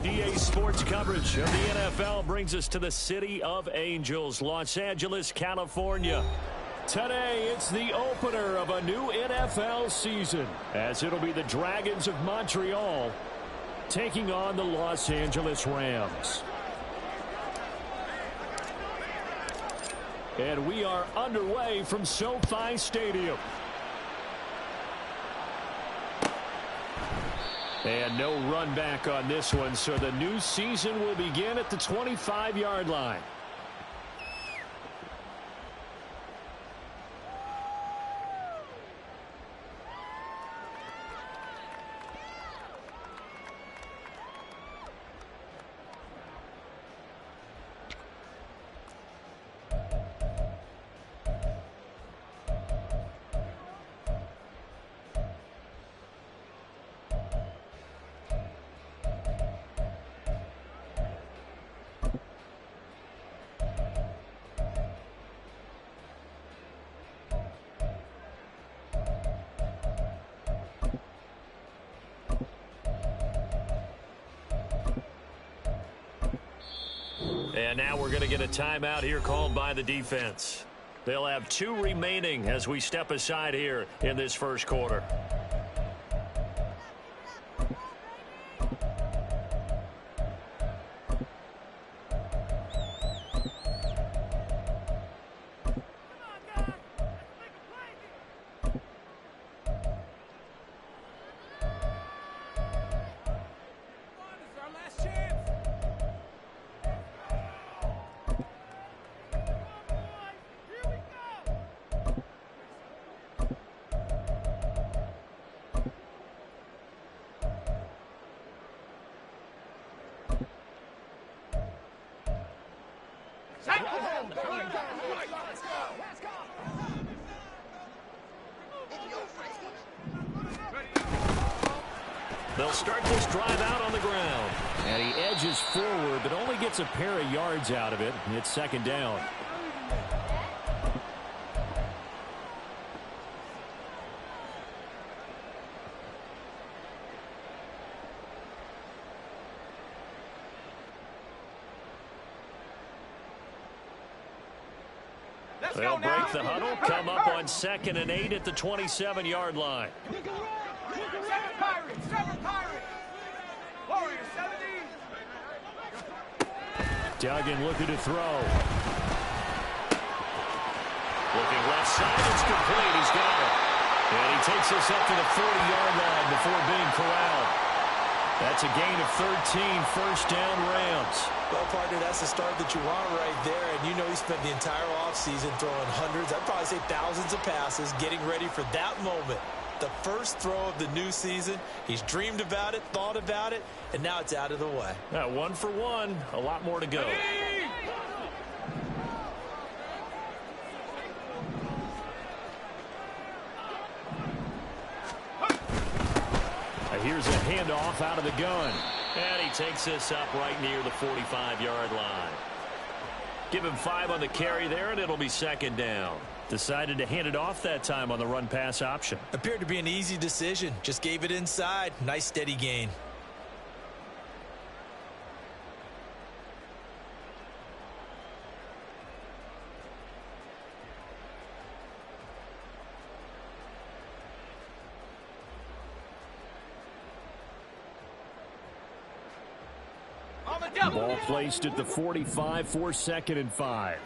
EA Sports coverage of the NFL brings us to the City of Angels, Los Angeles, California. Today, it's the opener of a new NFL season, as it'll be the Dragons of Montreal taking on the Los Angeles Rams. And we are underway from SoFi Stadium. And no run back on this one, so the new season will begin at the 25-yard line. And now we're going to get a timeout here called by the defense. They'll have 2 remaining as we step aside here in this first quarter. They'll start this drive out on the ground. And he edges forward, but only gets a pair of yards out of it. It's second down. They'll break the huddle, come up on 2nd and 8 at the 27-yard line. Duggan looking to throw. Looking left side, it's complete. He's got it. And he takes us up to the 40-yard line before being corralled. That's a gain of 13, first down Rams. Well, partner, that's the start that you want right there. And you know he spent the entire offseason throwing hundreds, I'd probably say thousands of passes, getting ready for that moment. The first throw of the new season. He's dreamed about it, thought about it, and now it's out of the way. 1 for 1, a lot more to go. Here's a handoff out of the gun. And he takes this up right near the 45-yard line. Give him 5 on the carry there, and it'll be second down. Decided to hand it off that time on the run-pass option. Appeared to be an easy decision. Just gave it inside. Nice steady gain. Ball placed at the 45 for 2nd and 5.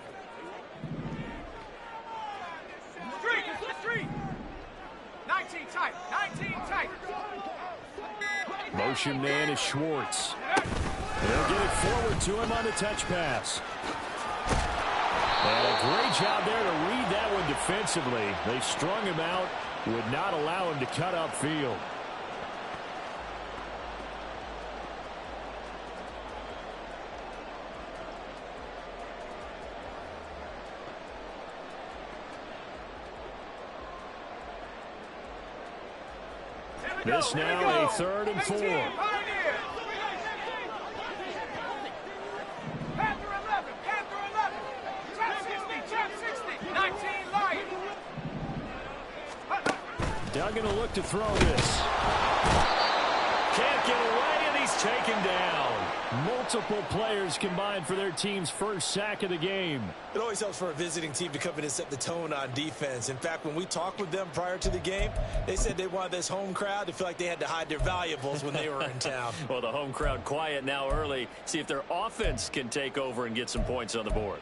Motion man is Schwartz. They'll get it forward to him on the touch pass. And a great job there to read that one defensively. They strung him out, would not allow him to cut upfield. This now a 3rd and 4. going to look to throw this. Can't get away, and he's taken down. Multiple players combined for their team's first sack of the game. It always helps for a visiting team to come in and set the tone on defense. In fact, when we talked with them prior to the game, they said they wanted this home crowd to feel like they had to hide their valuables when they were in town. Well, the home crowd quiet now early. See if their offense can take over and get some points on the board.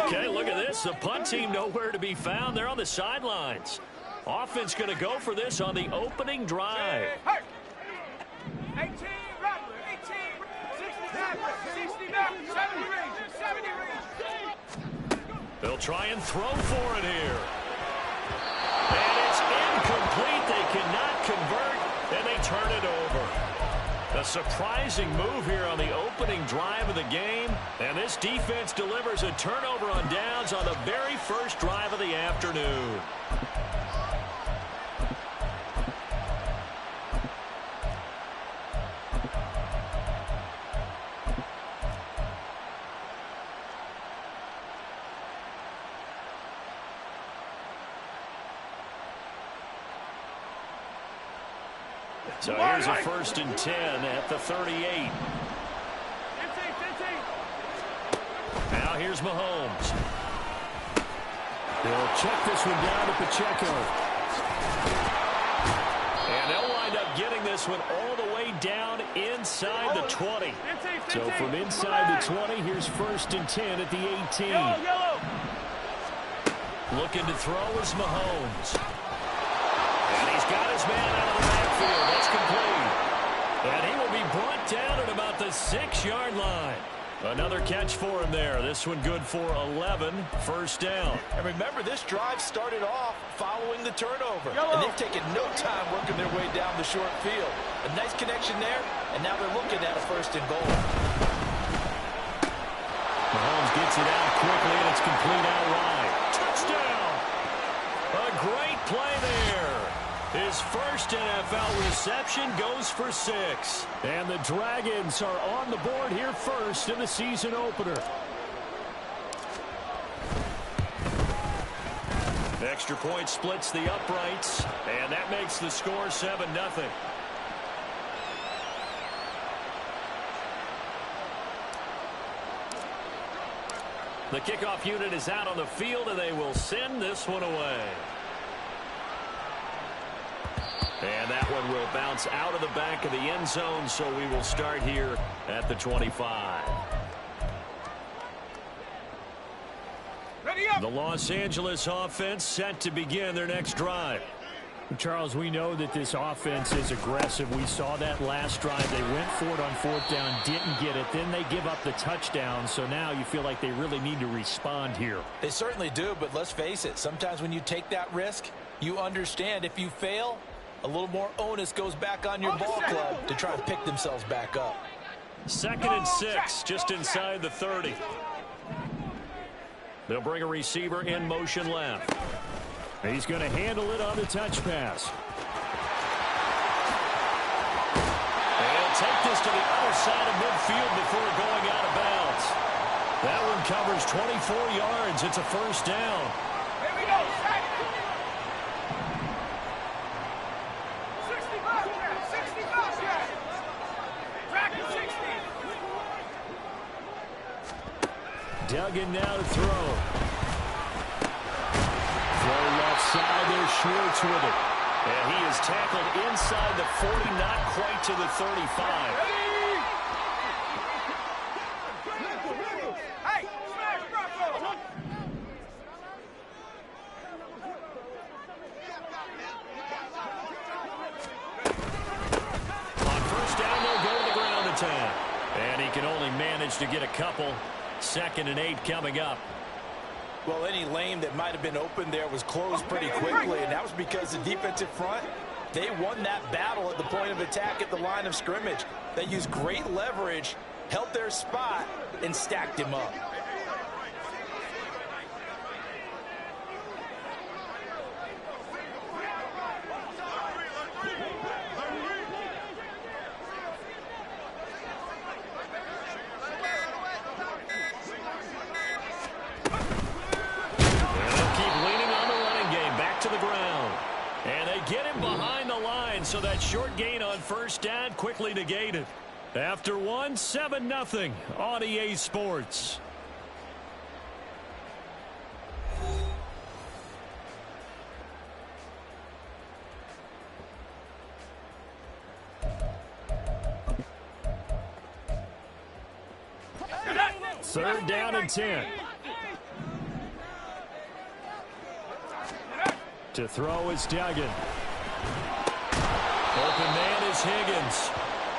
Okay, look at this. The punt team nowhere to be found. They're on the sidelines. Offense going to go for this on the opening drive. 18, 60, 70 range. They'll try and throw for it here. And it's incomplete. They cannot convert, and they turn it over. A surprising move here on the opening drive of the game. And this defense delivers a turnover on downs on the very first drive of the afternoon. So here's a 1st and 10 at the 38. Now here's Mahomes. They'll check this one down to Pacheco. And they'll wind up getting this one all the way down inside the 20. So from inside the 20, here's 1st and 10 at the 18. Looking to throw is Mahomes. And he's got his man out of the backfield. That's complete. And he will be brought down at about the 6-yard line. Another catch for him there. This one good for 11. 1st down. And remember, this drive started off following the turnover. And they've taken no time working their way down the short field. A nice connection there, and now they're looking at a 1st and goal. Mahomes gets it out quickly, and it's complete outright. Touchdown! A great play there. His first NFL reception goes for 6. And the Dragons are on the board here first in the season opener. Extra point splits the uprights, and that makes the score 7-0. The kickoff unit is out on the field, and they will send this one away. And that one will bounce out of the back of the end zone, so we will start here at the 25. The Los Angeles offense set to begin their next drive. Charles, we know that this offense is aggressive. We saw that last drive. They went for it on 4th down, didn't get it. Then they give up the touchdown, so now you feel like they really need to respond here. They certainly do, but let's face it. Sometimes when you take that risk, you understand if you fail, a little more onus goes back on your ball club to try to pick themselves back up. 2nd and 6, just inside the 30. They'll bring a receiver in motion left. He's going to handle it on the touch pass. They'll take this to the other side of midfield before going out of bounds. That one covers 24 yards. It's a 1st down. Here we go. 65 yards. Track it 60. Duggan now to throw. Throw left side there, Schwartz with it. And he is tackled inside the 40, not quite to the 35. Hey, smash Bronco. On 1st down, they'll go to the ground attack. And he can only manage to get a couple. 2nd and 8 coming up. Well, any lane that might have been open there was closed pretty quickly, and that was because the defensive front, they won that battle at the point of attack at the line of scrimmage. They used great leverage, held their spot, and stacked him up. get him behind the line, so that short gain on first down quickly negated. After one, 7-0 on EA Sports. Third down and 10. To throw is Duggan. Open man is Higgins.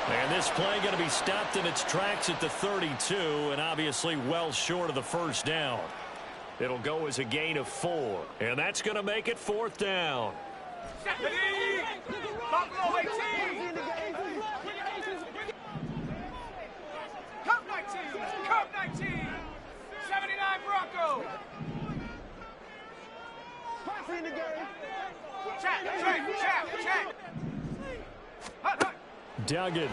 And this play going to be stopped in its tracks at the 32, and obviously well short of the first down. It'll go as a gain of 4, and that's going to make it fourth down. Buffalo 18. Cup 19. Cup 19. 79 Bronco. Check. Duggan. And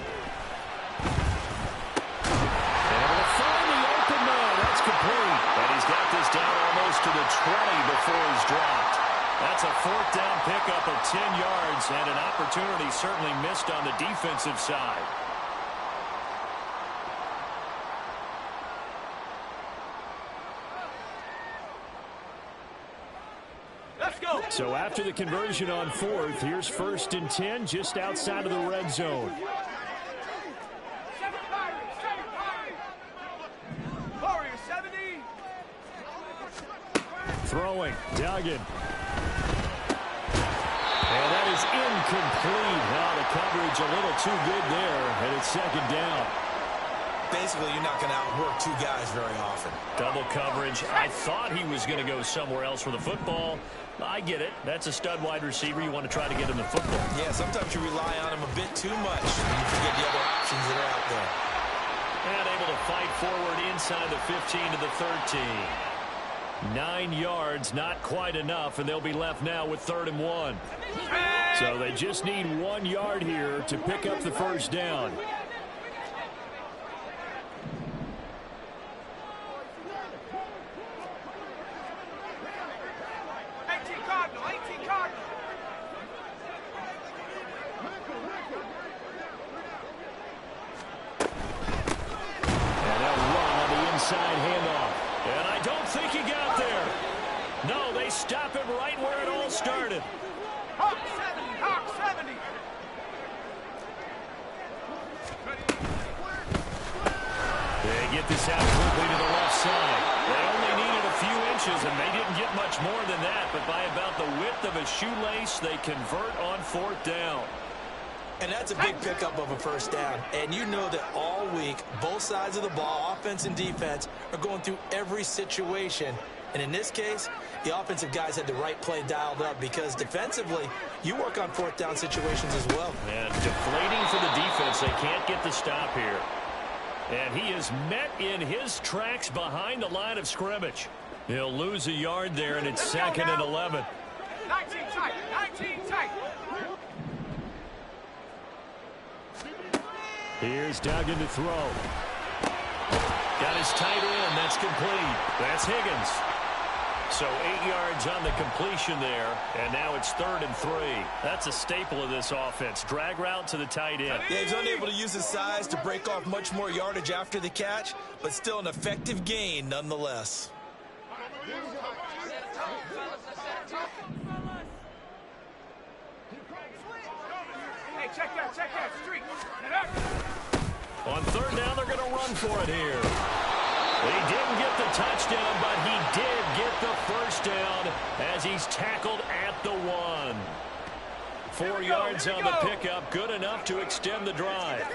will find the open man. That's complete. And he's got this down almost to the 20 before he's dropped. That's a fourth down pickup of 10 yards and an opportunity certainly missed on the defensive side. So after the conversion on fourth, here's first and 10 just outside of the red zone. Throwing, Duggan. And that is incomplete. Now the coverage a little too good there, and it's second down. Basically, you're not going to outwork two guys very often. Double coverage. I thought he was going to go somewhere else for the football. I get it. That's a stud wide receiver. You want to try to get him the football. Yeah, sometimes you rely on him a bit too much, and you forget the other options that are out there. And able to fight forward inside the 15 to the 13. 9 yards, not quite enough, and they'll be left now with 3rd and 1. So they just need 1 yard here to pick up the first down. Stop him right where it all started. Hawk 70. They get this out quickly to the left side. They only needed a few inches, and they didn't get much more than that. But by about the width of a shoelace, they convert on 4th down. And that's a big pickup of a first down. And you know that all week, both sides of the ball, offense and defense, are going through every situation. And in this case, the offensive guys had the right play dialed up because defensively, you work on 4th down situations as well. And deflating for the defense. They can't get the stop here. And he is met in his tracks behind the line of scrimmage. He'll lose a yard there, and it's 2nd and 11. 19 tight. Here's Duggan to throw. Got his tight end. That's complete. That's Higgins. So 8 yards on the completion there, and now it's 3rd and 3. That's a staple of this offense. Drag route to the tight end. Yeah, he's unable to use his size to break off much more yardage after the catch, but still an effective gain nonetheless. Hey, check that streak. On 3rd down, they're going to run for it here. He didn't get the touchdown, but he did get the first down as he's tackled at the 1. 4 yards on the pickup, good enough to extend the drive.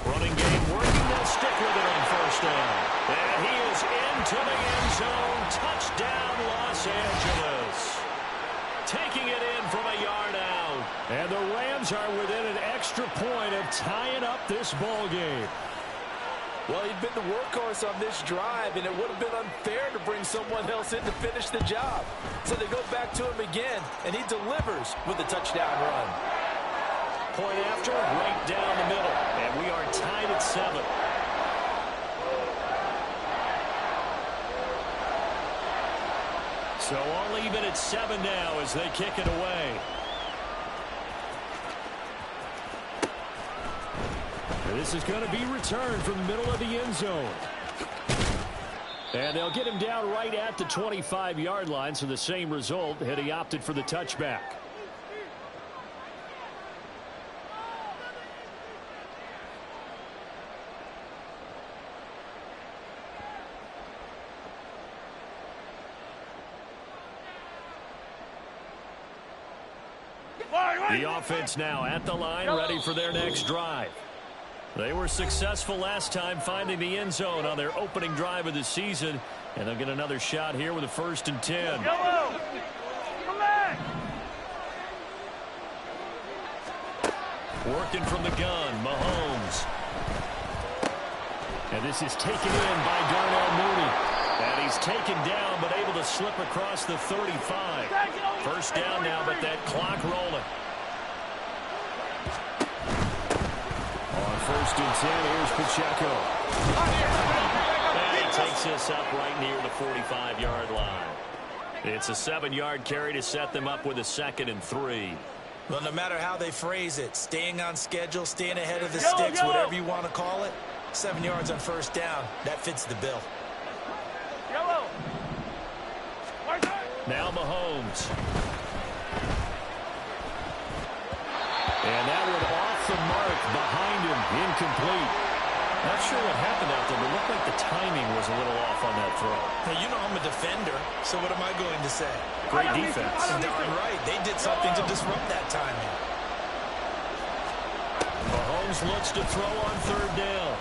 Running game working, they'll stick with it on 1st down. And he is into the end zone. Touchdown, Los Angeles. Taking it in from a yard out. And the Rams are within an extra point of tying up this ball game. Well, he'd been the workhorse on this drive, and it would have been unfair to bring someone else in to finish the job. So they go back to him again, and he delivers with a touchdown run. Point after, right down the middle. And we are tied at 7. So all even at 7 now as they kick it away. This is going to be returned from the middle of the end zone. And they'll get him down right at the 25-yard line, so the same result had he opted for the touchback. The offense now at the line, ready for their next drive. They were successful last time finding the end zone on their opening drive of the season, and they'll get another shot here with a 1st and 10. Come back. Working from the gun, Mahomes. And this is taken in by Darnell Mooney. And he's taken down, but able to slip across the 35. 1st down now, but that clock rolling. On 1st and 10, here's Pacheco. And he takes this up right near the 45-yard line. It's a 7-yard carry to set them up with a 2nd and 3. Well, no matter how they phrase it, staying on schedule, staying ahead of the sticks, whatever you want to call it, 7 yards on 1st down, that fits the bill. Now Mahomes. And that one off the mark behind him, incomplete. Not sure what happened out there, but it looked like the timing was a little off on that throw. Hey, you know I'm a defender, so what am I going to say? Great defense. Darn right. They did something to disrupt that timing. Mahomes looks to throw on 3rd down.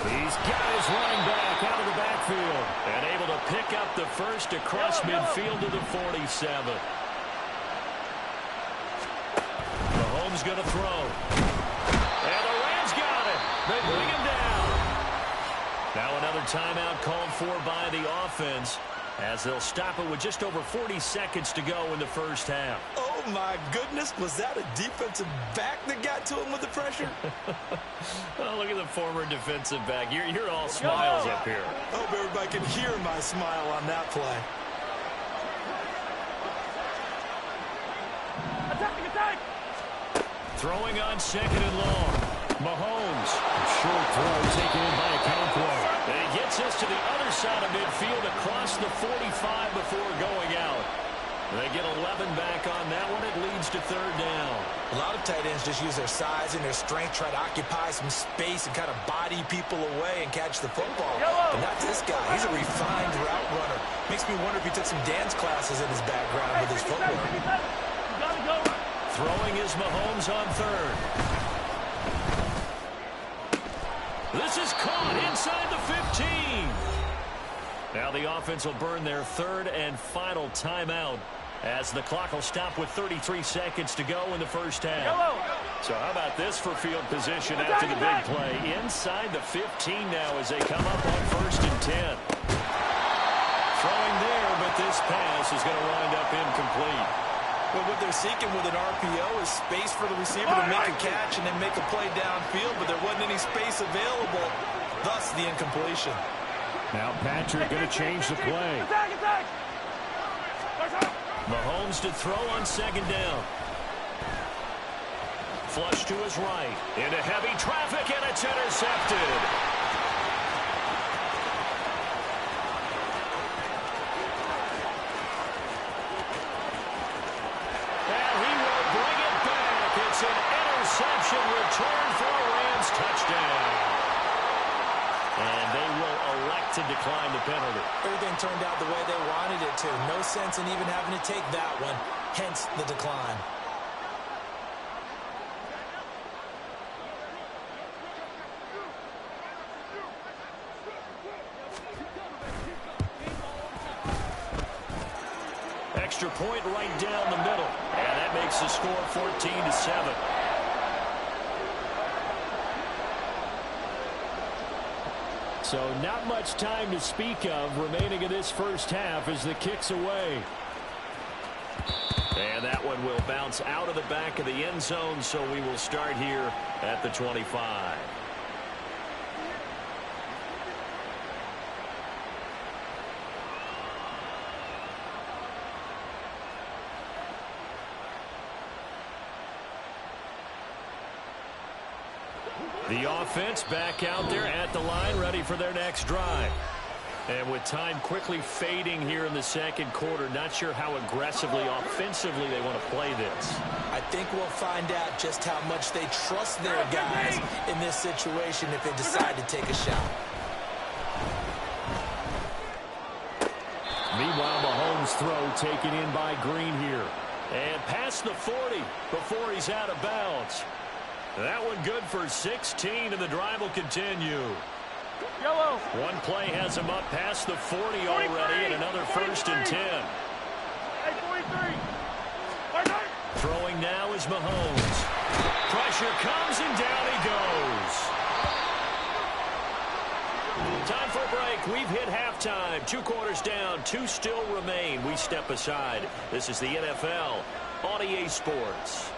He's got his running back out of the backfield and able to pick up the 1st across midfield to the 47. Mahomes going to throw. And the Rams got it. They bring him down. Now another timeout called for by the offense as they'll stop it with just over 40 seconds to go in the 1st half. Oh, my goodness. Was that a defensive back that got to him with the pressure? Oh, look at the former defensive back. You're all smiles up here. I hope everybody can hear my smile on that play. Attack! Throwing on 2nd and long. Mahomes. Short throw taken in by a Conquo. And he gets us to the other side of midfield across the 45 before going out. They get 11 back on that one. It leads to 3rd down. A lot of tight ends just use their size and their strength, try to occupy some space and kind of body people away and catch the football. But not this guy. He's a refined route runner. Makes me wonder if he took some dance classes in his background with his footwork. Throwing is Mahomes on 3rd. This is caught inside the 15. Now the offense will burn their 3rd and final timeout as the clock will stop with 33 seconds to go in the 1st half. So how about this for field position after the big play? Inside the 15 now as they come up on 1st and 10. Throwing there, but this pass is going to wind up incomplete. Well, what they're seeking with an RPO is space for the receiver to make a catch and then make a play downfield, but there wasn't any space available, thus the incompletion. Now Patrick going to change the play. Attack! Mahomes to throw on 2nd down. Flush to his right. Into heavy traffic, and it's intercepted. And he will bring it back. It's an interception return for a Rams touchdown. And they will elect to decline the penalty. Everything turned out the way they wanted it to. No sense in even having to take that one, hence the decline. Extra point right down the middle. And that makes the score 14-7. So not much time to speak of remaining in this 1st half as the kick's away. And that one will bounce out of the back of the end zone, so we will start here at the 25. The offense back out there at the line, ready for their next drive. And with time quickly fading here in the second quarter, not sure how aggressively, offensively they want to play this. I think we'll find out just how much they trust their guys in this situation if they decide to take a shot. Meanwhile, Mahomes' throw taken in by Green here. And past the 40 before he's out of bounds. That one good for 16, and the drive will continue. Yellow. One play has him up past the 40 already, and another 1st and 10. Hey, 43. Throwing now is Mahomes. Pressure comes, and down he goes. Time for a break. We've hit halftime. 2 quarters down. 2 still remain. We step aside. This is the NFL on EA Sports.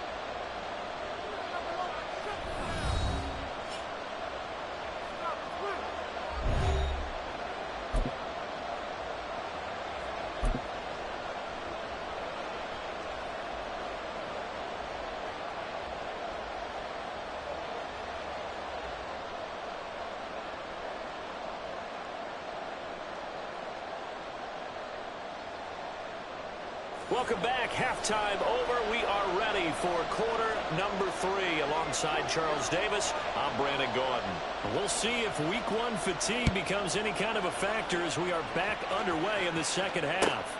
Welcome back. Halftime over. We are ready for quarter number 3. Alongside Charles Davis, I'm Brandon Gordon. We'll see if week 1 fatigue becomes any kind of a factor as we are back underway in the second half.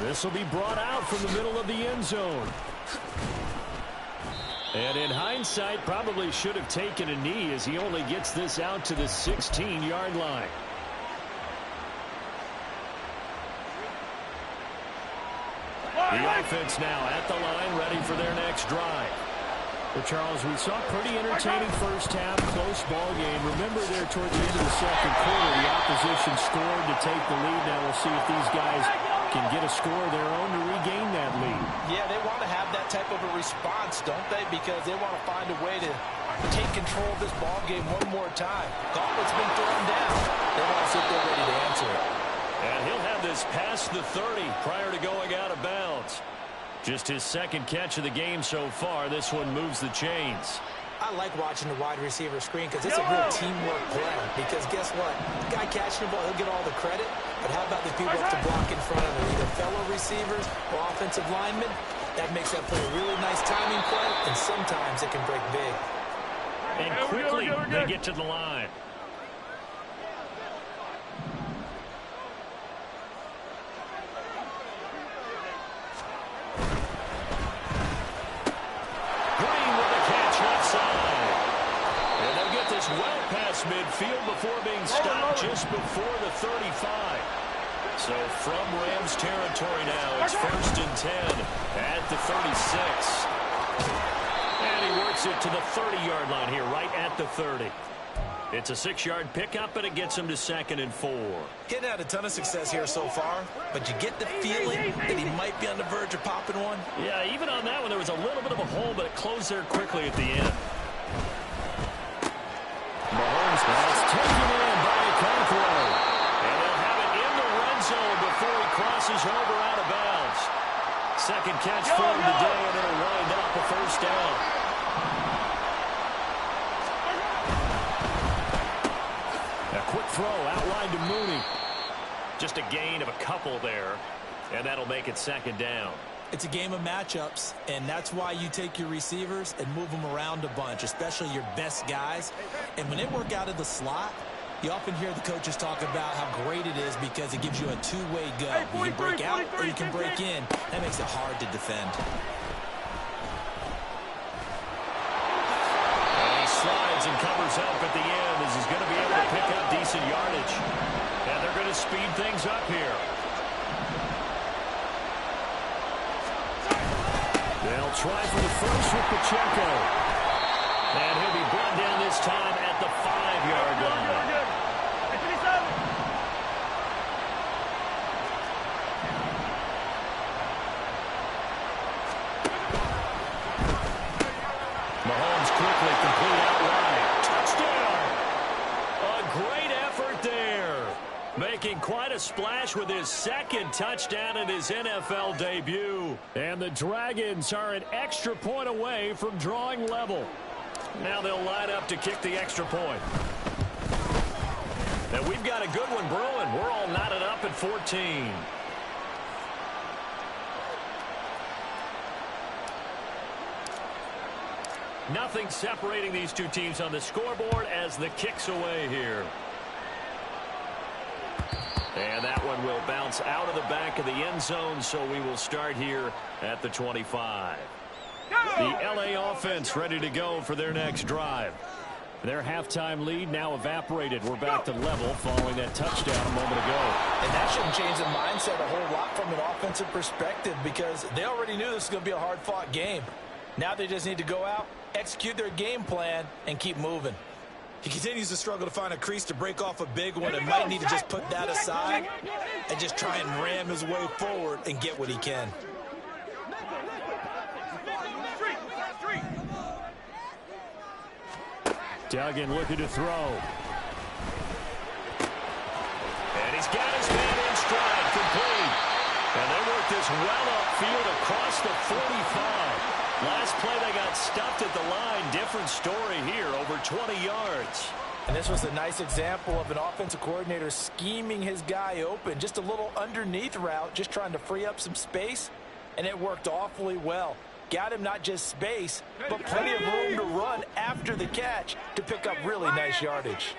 This will be brought out from the middle of the end zone. And in hindsight, probably should have taken a knee as he only gets this out to the 16-yard line. The offense now at the line, ready for their next drive. Well, Charles, we saw a pretty entertaining first half, close ball game. Remember there toward the end of the second quarter, the opposition scored to take the lead. Now we'll see if these guys can get a score of their own to regain that lead. Yeah, they want to have that type of a response, don't they? Because they want to find a way to take control of this ball game one more time. Gauntlet's been thrown down. They want to sit there ready to answer it. And he'll have this past the 30 prior to going out of bounds. Just his second catch of the game so far. This one moves the chains. I like watching the wide receiver screen because it's a real teamwork play. Because guess what? The guy catching the ball, he'll get all the credit. But how about the people up to block in front of him? Either fellow receivers or offensive linemen. That makes that play a really nice timing play. And sometimes it can break big. And quickly they get to the line. Well past midfield before being stopped just before the 35. So from Rams territory now, it's 1st and 10 at the 36. And he works it to the 30-yard line here, right at the 30. It's a 6-yard pickup, and it gets him to 2nd and 4. Getting had a ton of success here so far, but you get the feeling that he might be on the verge of popping one. Yeah, even on that one, there was a little bit of a hole, but it closed there quickly at the end. Mahomes, that's taken in by Okonkwo. And they'll have it in the red zone before he crosses over out of bounds. Second catch for him today, and it'll wind up a 1st down. A quick throw outlined to Mooney. Just a gain of a couple there, and that'll make it 2nd down. It's a game of matchups, and that's why you take your receivers and move them around a bunch, especially your best guys. And when they work out of the slot, you often hear the coaches talk about how great it is because it gives you a two-way go. You can break out or you can break in. That makes it hard to defend. And he slides and covers up at the end as he's going to be able to pick up decent yardage. And they're going to speed things up here. They'll try for the first with Pacheco. And he'll be brought down this time at the 5-yard line. Mahomes quickly complete outright. Touchdown! A great effort there. Making quite a splash with his 2nd touchdown in his NFL debut. And the Dragons are an extra point away from drawing level. Now they'll line up to kick the extra point. And we've got a good one brewing. We're all knotted up at 14. Nothing separating these two teams on the scoreboard as the kick's away here. And that one will bounce out of the back of the end zone, so we will start here at the 25. The LA offense ready to go for their next drive. Their halftime lead now evaporated. We're back to level following that touchdown a moment ago. And that shouldn't change the mindset a whole lot from an offensive perspective because they already knew this was going to be a hard-fought game. Now they just need to go out, execute their game plan, and keep moving. He continues to struggle to find a crease to break off a big one and might need to just put that aside and just try and ram his way forward and get what he can. Duggan looking to throw. And he's got his man in stride, complete. And they work this well upfield across the 45. Last play they got stuffed at the line. Different story here, over 20 yards. And this was a nice example of an offensive coordinator scheming his guy open. Just a little underneath route, just trying to free up some space. And it worked awfully well. Got him not just space, but plenty of room to run after the catch to pick up really nice yardage.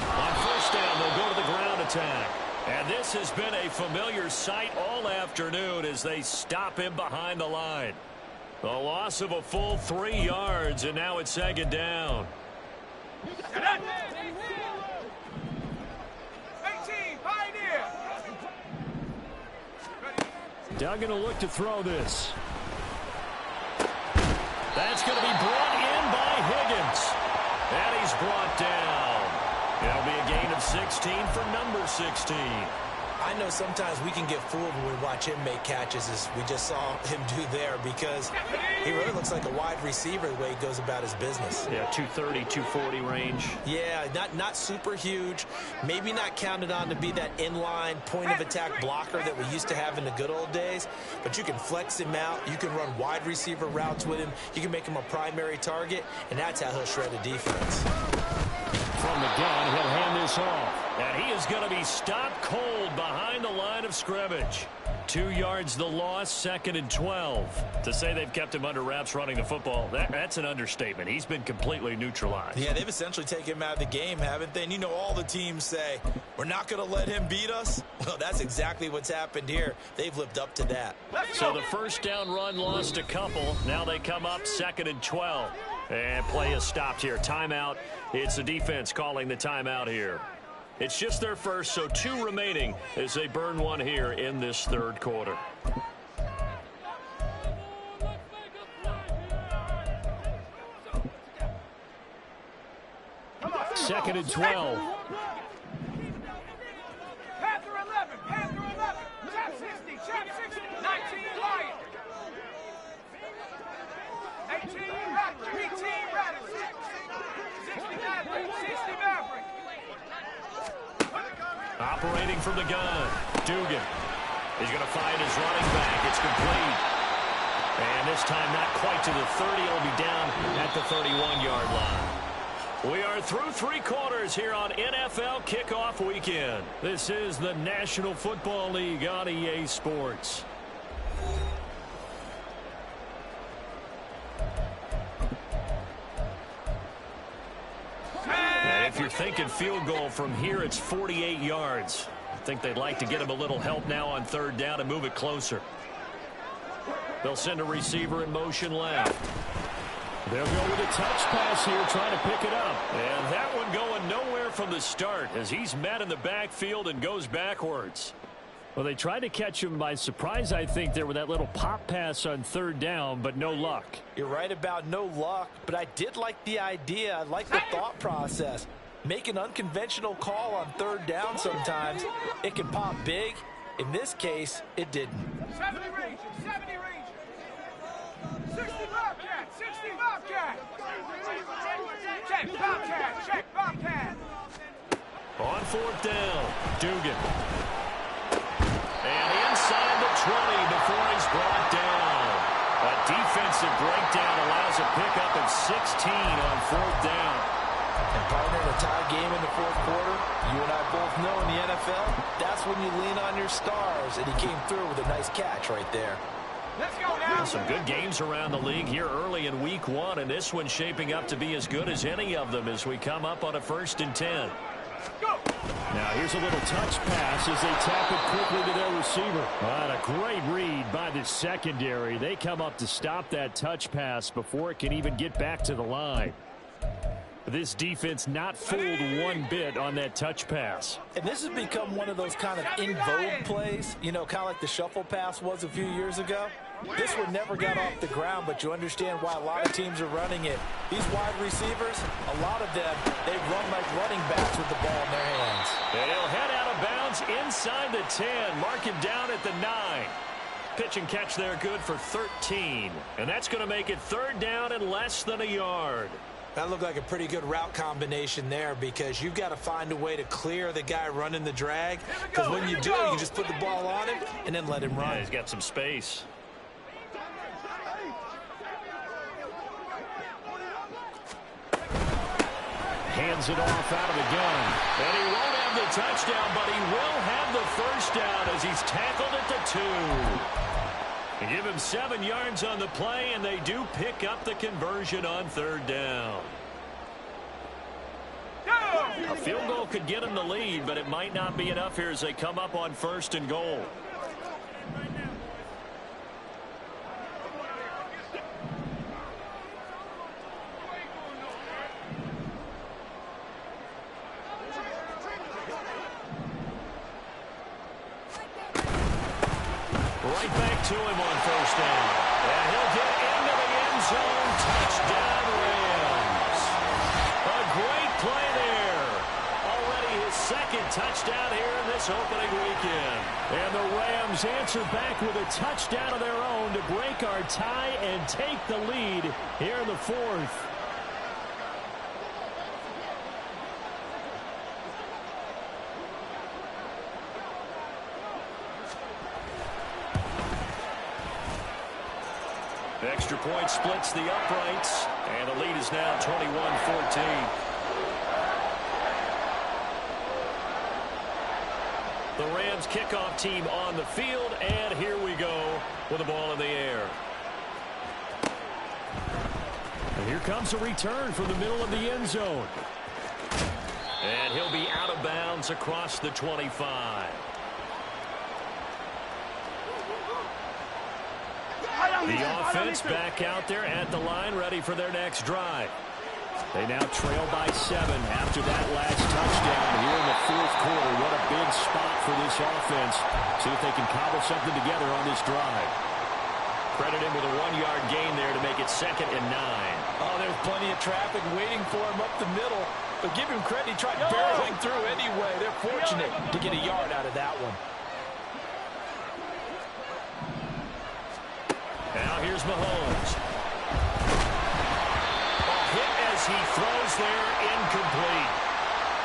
On first down, they'll go to the ground attack. And this has been a familiar sight all afternoon as they stop him behind the line. The loss of a full 3 yards, and now it's second down. 18, Pioneer. Duggan will look to throw this. That's going to be brought in by Higgins. And he's brought down. It'll be a gain of 16 for number 16. I know sometimes we can get fooled when we watch him make catches as we just saw him do there because he really looks like a wide receiver the way he goes about his business. Yeah, 230, 240 range. Yeah, not super huge. Maybe not counted on to be that inline point-of-attack blocker that we used to have in the good old days. But you can flex him out. You can run wide receiver routes with him. You can make him a primary target, and that's how he'll shred a defense. From the gun, he'll hand this off. And he is going to be stopped cold behind the line of scrimmage. 2 yards the loss, 2nd and 12. To say they've kept him under wraps running the football, that's an understatement. He's been completely neutralized. Yeah, they've essentially taken him out of the game, haven't they? And you know all the teams say, we're not going to let him beat us. Well, that's exactly what's happened here. They've lived up to that. So the first down run lost a couple. Now they come up 2nd and 12. And play is stopped here. Timeout. It's the defense calling the timeout here. It's just their first, so 2 remaining as they burn one here in this third quarter. Second and 12. Panther 11, Panther 11, Chap 60, Chap 60, 19 Lion. 18 Raptor, 18 Raptor, 60 Maverick, 60 Maverick. Operating from the gun, Dugan. He's going to find his running back. It's complete. And this time not quite to the 30. It'll be down at the 31-yard line. We are through 3 quarters here on NFL Kickoff Weekend. This is the National Football League on EA Sports. And if you're thinking field goal from here, it's 48 yards. I think they'd like to get him a little help now on third down and move it closer. They'll send a receiver in motion left. They'll go with a touch pass here, trying to pick it up. And that one going nowhere from the start as he's met in the backfield and goes backwards. Well, they tried to catch him by surprise, I think, there with that little pop pass on third down, but no luck. You're right about no luck, but I did like the idea. I like the thought process. Make an unconventional call on third down sometimes. It can pop big. In this case, it didn't. 70 range, 70 range. 60 Bobcat, 60 Bobcat. Check, Bobcat. Check, Bobcat. On fourth down, Dugan. And inside the 20 before he's brought down. A defensive breakdown allows a pickup of 16 on fourth down. And partner, in a tie game in the fourth quarter, you and I both know in the NFL, that's when you lean on your stars, and he came through with a nice catch right there. Let's go now. Some good games around the league here early in week 1, and this one's shaping up to be as good as any of them as we come up on a 1st and 10. Go. Now here's a little touch pass as they tap it quickly to their receiver. A great read by the secondary. They come up to stop that touch pass before it can even get back to the line. This defense not fooled one bit on that touch pass. And this has become one of those kind of in vogue plays, you know, kind of like the shuffle pass was a few years ago. This one never got off the ground, but you understand why a lot of teams are running it. These wide receivers, a lot of them, they run like running backs with the ball in their hands. And he'll head out of bounds inside the 10. Mark him down at the 9. Pitch and catch there good for 13. And that's going to make it 3rd down and less than a yard. That looked like a pretty good route combination there because you've got to find a way to clear the guy running the drag. Because when you do, you can just put the ball on him and then let him run. Yeah, he's got some space. Hands it off out of the gun. And he won't have the touchdown, but he will have the 1st down as he's tackled at the 2. They give him 7 yards on the play, and they do pick up the conversion on 3rd down. A field goal could get him the lead, but it might not be enough here as they come up on 1st and goal. Right back to him on 1st down. And he'll get into the end zone. Touchdown, Rams. A great play there. Already his 2nd touchdown here in this opening weekend. And the Rams answer back with a touchdown of their own to break our tie and take the lead here in the 4th. Extra point splits the uprights, and the lead is now 21-14. The Rams kickoff team on the field, and here we go with the ball in the air. And here comes a return from the middle of the end zone. And he'll be out of bounds across the 25. The offense back out there at the line, ready for their next drive. They now trail by 7 after that last touchdown here in the 4th quarter. What a big spot for this offense. See if they can cobble something together on this drive. Credit him with a 1-yard gain there to make it 2nd and 9. Oh, there's plenty of traffic waiting for him up the middle. But give him credit, he tried barreling through anyway. They're fortunate to get a yard out of that one. Now here's Mahomes. A hit as he throws there, incomplete.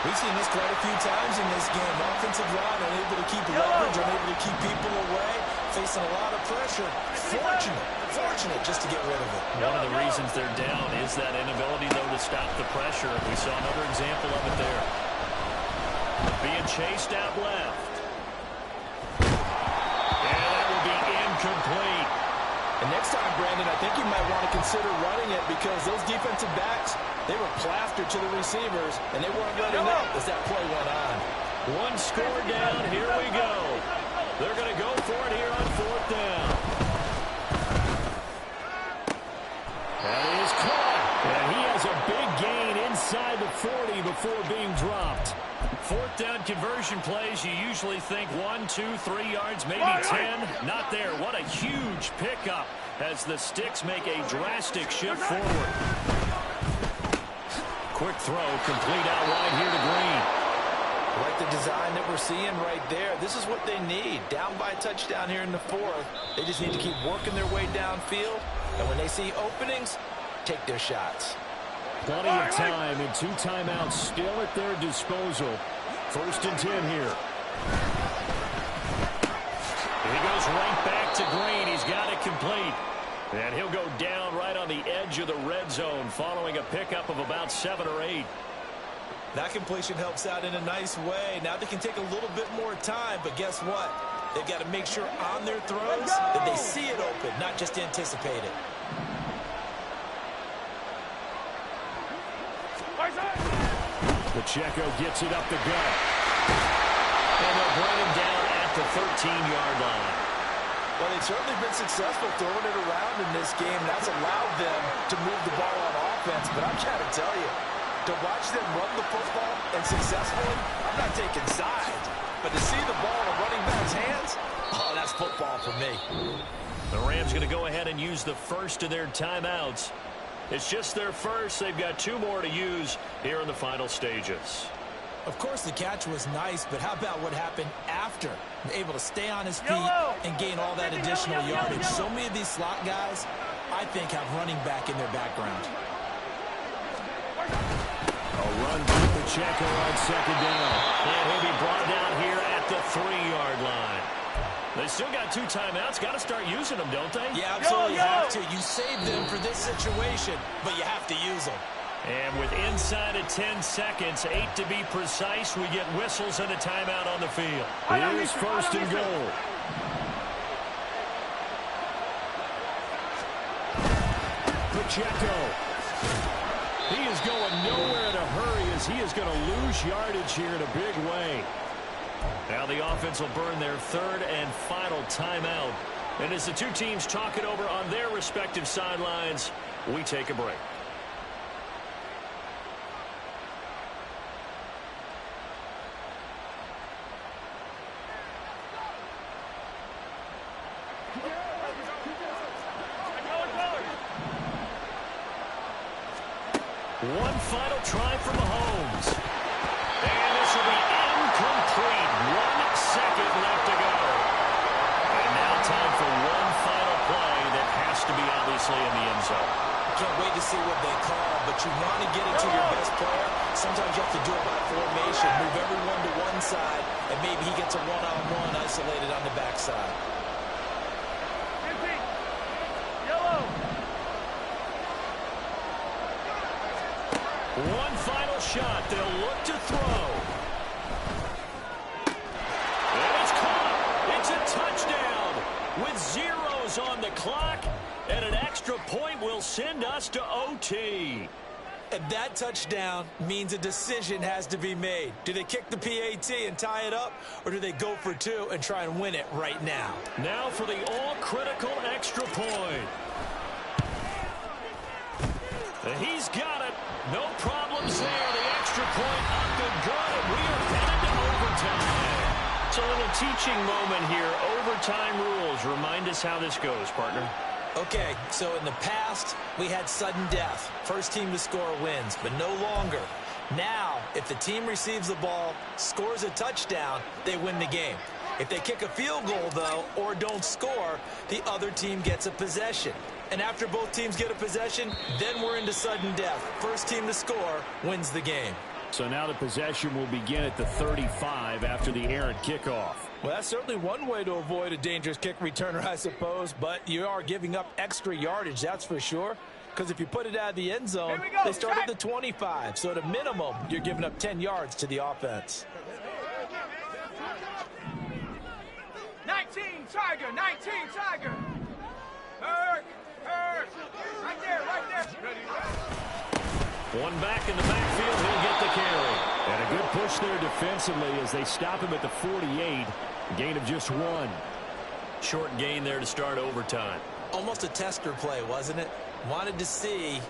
We've seen this quite a few times in this game. Offensive line unable to keep leverage, unable to keep people away, facing a lot of pressure. Fortunate just to get rid of it. One of the reasons they're down is that inability, though, to stop the pressure. We saw another example of it there. Being chased out left. And that will be incomplete. And next time, Brandon, I think you might want to consider running it because those defensive backs, they were plastered to the receivers, and they weren't running up as that play went on. 1 score down. Here we go. They're going to go for it here on 4th down. That is caught. And he has a big gain inside the 40 before being dropped. 4th down conversion plays, you usually think 1, 2, 3 yards, maybe 10. Not there. What a huge pickup as the Sticks make a drastic shift forward. Quick throw, complete out wide here to Green. Like the design that we're seeing right there. This is what they need. Down by a touchdown here in the 4th. They just need to keep working their way downfield. And when they see openings, take their shots. Plenty of time and 2 timeouts still at their disposal. 1st and 10 here. He goes right back to Green. He's got it complete. And he'll go down right on the edge of the red zone following a pickup of about 7 or 8. That completion helps out in a nice way. Now they can take a little bit more time, but guess what? They've got to make sure on their throws that they see it open, not just anticipate it. Pacheco gets it up the gut. And they'll bring him down at the 13-yard line. Well, they've certainly been successful throwing it around in this game. That's allowed them to move the ball on offense. But I'm trying to tell you, to watch them run the football and successfully, I'm not taking sides. But to see the ball in a running back's hands, oh, that's football for me. The Rams going to go ahead and use the first of their timeouts. It's just their first. They've got 2 more to use here in the final stages. Of course, the catch was nice, but how about what happened after? Able to stay on his feet and gain all that additional yardage. So many of these slot guys, I think, have running back in their background. A run by Pacheco on 2nd down. And he'll be brought down here at the 3-yard line. They still got 2 timeouts. Got to start using them, don't they? Yeah, absolutely have to. You save them for this situation, but you have to use them. And with inside of 10 seconds, 8 to be precise, we get whistles and a timeout on the field. Here's 1st and goal. Pacheco. He is going nowhere in a hurry as he is going to lose yardage here in a big way. Now the offense will burn their 3rd and final timeout. And as the 2 teams talk it over on their respective sidelines, we take a break. One final try for Mahomes. And this will be incomplete. 1 second left to go. And now time for one final play that has to be obviously in the end zone. Can't wait to see what they call, but you want to get it to your best player. Sometimes you have to do it by formation. Move everyone to one side, and maybe he gets a one-on-one isolated on the backside. One final shot. They'll look to throw. And it's caught. It's a touchdown with zeros on the clock. And an extra point will send us to OT. And that touchdown means a decision has to be made. Do they kick the PAT and tie it up, or do they go for 2 and try and win it right now? Now for the all-critical extra point. He's got it. No problems there. The extra point up and good, and we are headed to overtime. It's a little teaching moment here. Overtime rules. Remind us how this goes, partner. Okay, so in the past, we had sudden death. First team to score wins, but no longer. Now, if the team receives the ball, scores a touchdown, they win the game. If they kick a field goal, though, or don't score, the other team gets a possession. And after both teams get a possession, then we're into sudden death. First team to score wins the game. So now the possession will begin at the 35 after the errant kickoff. Well, that's certainly one way to avoid a dangerous kick returner, I suppose. But you are giving up extra yardage, that's for sure. Because if you put it out of the end zone, they start at the 25. So at a minimum, you're giving up 10 yards to the offense. 19 Tiger, 19 Tiger. Hurt. Right there. One back in the backfield, he'll get the carry. And a good push there defensively as they stop him at the 48. Gain of just 1. Short gain there to start overtime. Almost a tester play, wasn't it? Wanted to see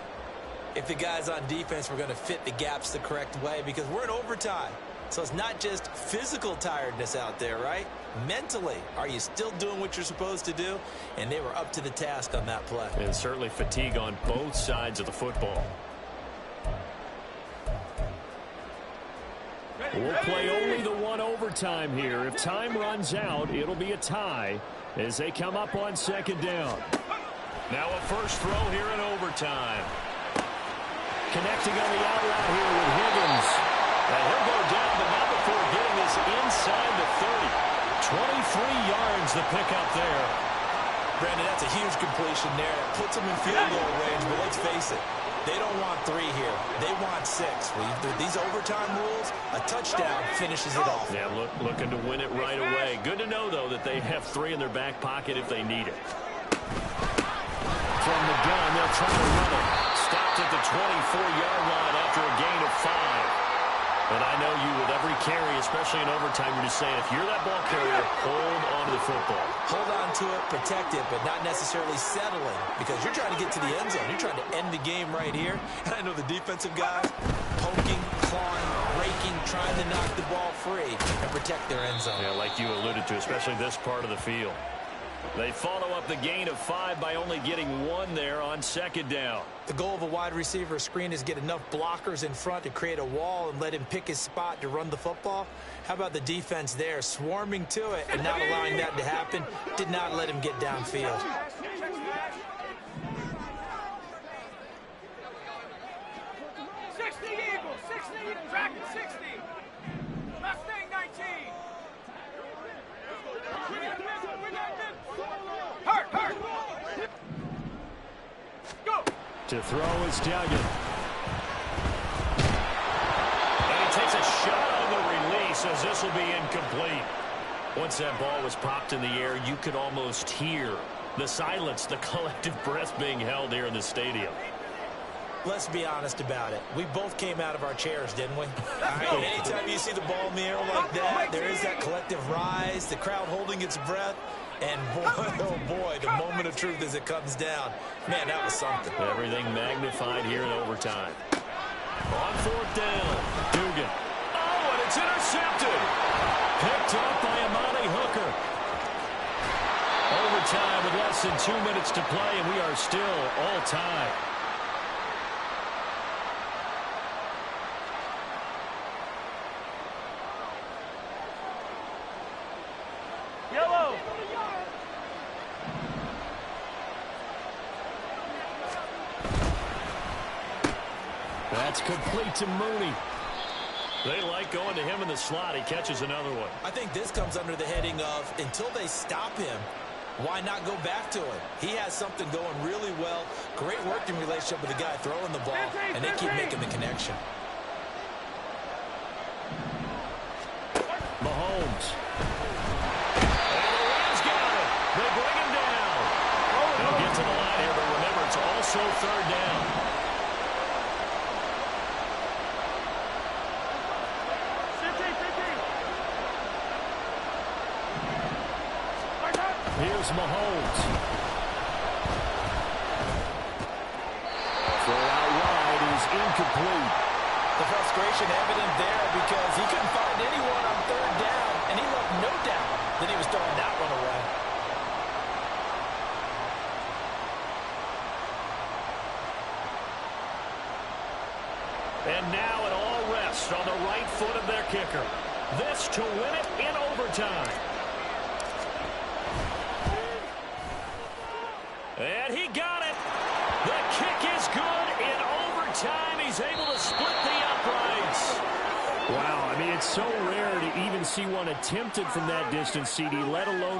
if the guys on defense were going to fit the gaps the correct way, because we're in overtime. So it's not just physical tiredness out there, right? Mentally, are you still doing what you're supposed to do? And they were up to the task on that play. And certainly fatigue on both sides of the football. We'll play only the one overtime here. If time runs out, it'll be a tie as they come up on second down. Now a first throw here in overtime. Connecting on the out route here with Higgins. And he'll go down, but not before getting this inside the 30. 23 yards the pickup there. Brandon, that's a huge completion there. It puts them in field goal range, but let's face it, they don't want 3 here. They want 6. These overtime rules, a touchdown finishes it off. Yeah, looking to win it right away. Good to know, though, that they have 3 in their back pocket if they need it. From the gun, they'll try to run it. Stopped at the 24-yard line after a gain of 5. But I know you, with every carry, especially in overtime, you're just saying, if you're that ball carrier, hold on to the football. Hold on to it, protect it, but not necessarily settling, because you're trying to get to the end zone. You're trying to end the game right here. And I know the defensive guys poking, clawing, raking, trying to knock the ball free and protect their end zone. Yeah, like you alluded to, especially this part of the field. They follow up the gain of 5 by only getting 1 there on second down. The goal of a wide receiver screen is get enough blockers in front to create a wall and let him pick his spot to run the football. How about the defense there, swarming to it and not allowing that to happen? Did not let him get downfield. Dragon 60. Mustang 19. Hurt. Go. To throw is Duggan. And he takes a shot on the release as this will be incomplete. Once that ball was popped in the air, you could almost hear the silence, the collective breath being held here in the stadium. Let's be honest about it. We both came out of our chairs, didn't we? Anytime you see the ball in the air like that, there is that collective rise, the crowd holding its breath, and boy, oh boy, the moment of truth as it comes down. Man, that was something. Everything magnified here in overtime. On 4th down, Duggan. Oh, and it's intercepted. Picked up by Amani Hooker. Overtime with less than 2 minutes to play, and we are still all tied. Yellow. That's complete to Mooney. They like going to him in the slot. He catches another one. I think this comes under the heading of, until they stop him, why not go back to him? He has something going really well. Great working relationship with the guy throwing the ball, and they keep making the connection. Mahomes. And the Rams got it. They bring him down. They'll get to the line here, but remember, it's also 3rd down. Here's Mahomes. Throw out wide is incomplete. The frustration evident there because he couldn't find anyone on 3rd down, and he left no doubt that he was throwing that one away. And now it all rests on the right foot of their kicker. This to win it in overtime. And he got it. The kick is good in overtime. He's able to split the uprights. Wow, I mean, it's so rare to even see one attempted from that distance, CD, let alone